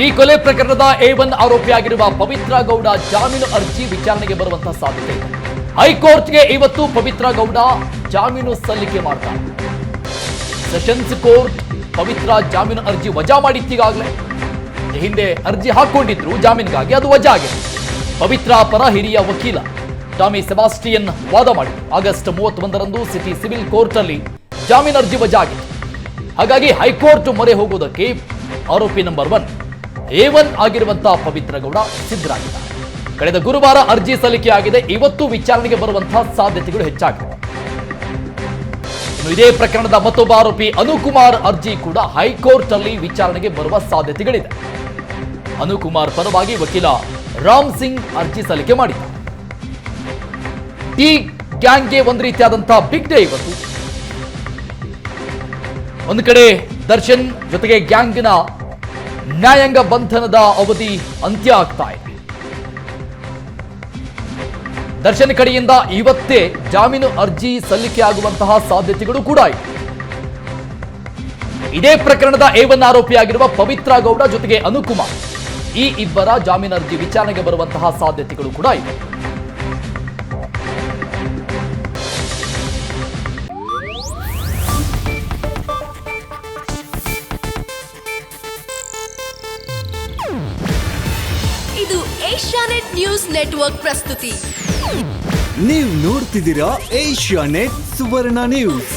ಈ ಕೊಲೆ ಪ್ರಕರಣದ A1 ಆರೋಪಿಯಾಗಿರುವ ಪವಿತ್ರ ಗೌಡ ಜಾಮೀನು ಅರ್ಜಿ ವಿಚಾರಣೆಗೆ ಬರುವಂತಹ ಸಾಧ್ಯತೆ ಇದೆ. ಹೈಕೋರ್ಟ್ಗೆ ಇವತ್ತು ಪವಿತ್ರ ಗೌಡ ಜಾಮೀನು ಸಲ್ಲಿಕೆ ಮಾಡ್ತಾರೆ. ಸೆಷನ್ಸ್ ಕೋರ್ಟ್ ಪವಿತ್ರ ಜಾಮೀನು ಅರ್ಜಿ ವಜಾ ಮಾಡಿತ್ತೀಗಾಗಲೇ. ಹಿಂದೆ ಅರ್ಜಿ ಹಾಕೊಂಡಿದ್ರು ಜಾಮೀನಿಗಾಗಿ, ಅದು ವಜಾ ಆಗಿದೆ. ಪವಿತ್ರ ಪರ ಹಿರಿಯ ವಕೀಲ ಟಾಮಿ ಸೆಬಾಸ್ಟಿಯನ್ ವಾದ ಮಾಡಿದ್ರು. ಆಗಸ್ಟ್ 31ರಂದು ಸಿಟಿ ಸಿವಿಲ್ ಕೋರ್ಟ್ ಅಲ್ಲಿ ಜಾಮೀನು ಅರ್ಜಿ ವಜಾ ಆಗಿದೆ. ಹಾಗಾಗಿ ಹೈಕೋರ್ಟ್ ಮೊರೆ ಹೋಗೋದಕ್ಕೆ ಆರೋಪಿ ನಂಬರ್ 1 A1 ಆಗಿರುವಂತಹ ಪವಿತ್ರ ಗೌಡ ಸಿದ್ಧರಾಗಿದ್ದಾರೆ. ಕಳೆದ ಗುರುವಾರ ಅರ್ಜಿ ಸಲ್ಲಿಕೆ ಆಗಿದೆ. ಇವತ್ತು ವಿಚಾರಣೆಗೆ ಬರುವಂತಹ ಸಾಧ್ಯತೆಗಳು ಹೆಚ್ಚಾಗಿವೆ. ಇದೇ ಪ್ರಕರಣದ ಮತ್ತೊಬ್ಬ ಆರೋಪಿ ಅನುಕುಮಾರ್ ಅರ್ಜಿ ಕೂಡ ಹೈಕೋರ್ಟ್ ಅಲ್ಲಿ ವಿಚಾರಣೆಗೆ ಬರುವ ಸಾಧ್ಯತೆಗಳಿದೆ. ಅನುಕುಮಾರ್ ಪರವಾಗಿ ವಕೀಲ ರಾಮ್ ಸಿಂಗ್ ಅರ್ಜಿ ಸಲ್ಲಿಕೆ ಮಾಡಿದ್ದಾರೆ. ಈ ಗ್ಯಾಂಗ್ಗೆ ಒಂದು ರೀತಿಯಾದಂತಹ ಬಿಗ್ ಡೇ ಇವತ್ತು. ಒಂದು ಕಡೆ ದರ್ಶನ್ ಜೊತೆಗೆ ಗ್ಯಾಂಗ್ನ ನ್ಯಾಯಾಂಗ ಬಂಧನದ ಅವಧಿ ಅಂತ್ಯ ಆಗ್ತಾ ಇದೆ. ದರ್ಶನ್ ಕಡೆಯಿಂದ ಇವತ್ತೇ ಜಾಮೀನು ಅರ್ಜಿ ಸಲ್ಲಿಕೆ ಆಗುವಂತಹ ಸಾಧ್ಯತೆಗಳು ಕೂಡ ಇದೆ. ಇದೇ ಪ್ರಕರಣದ A1 ಆರೋಪಿಯಾಗಿರುವ ಪವಿತ್ರ ಗೌಡ ಜೊತೆಗೆ ಅನುಕುಮಾರ್, ಈ ಇಬ್ಬರ ಜಾಮೀನು ಅರ್ಜಿ ವಿಚಾರಣೆಗೆ ಬರುವಂತಹ ಸಾಧ್ಯತೆಗಳು ಕೂಡ ಇದೆ. ಇದು ಏಷ್ಯಾನೆಟ್ ನ್ಯೂಸ್ ನೆಟ್ವರ್ಕ್ ಪ್ರಸ್ತುತಿ. ನೀವು ನೋಡ್ತಿದ್ದೀರಾ ಏಷ್ಯಾನೆಟ್ ಸುವರ್ಣ ನ್ಯೂಸ್.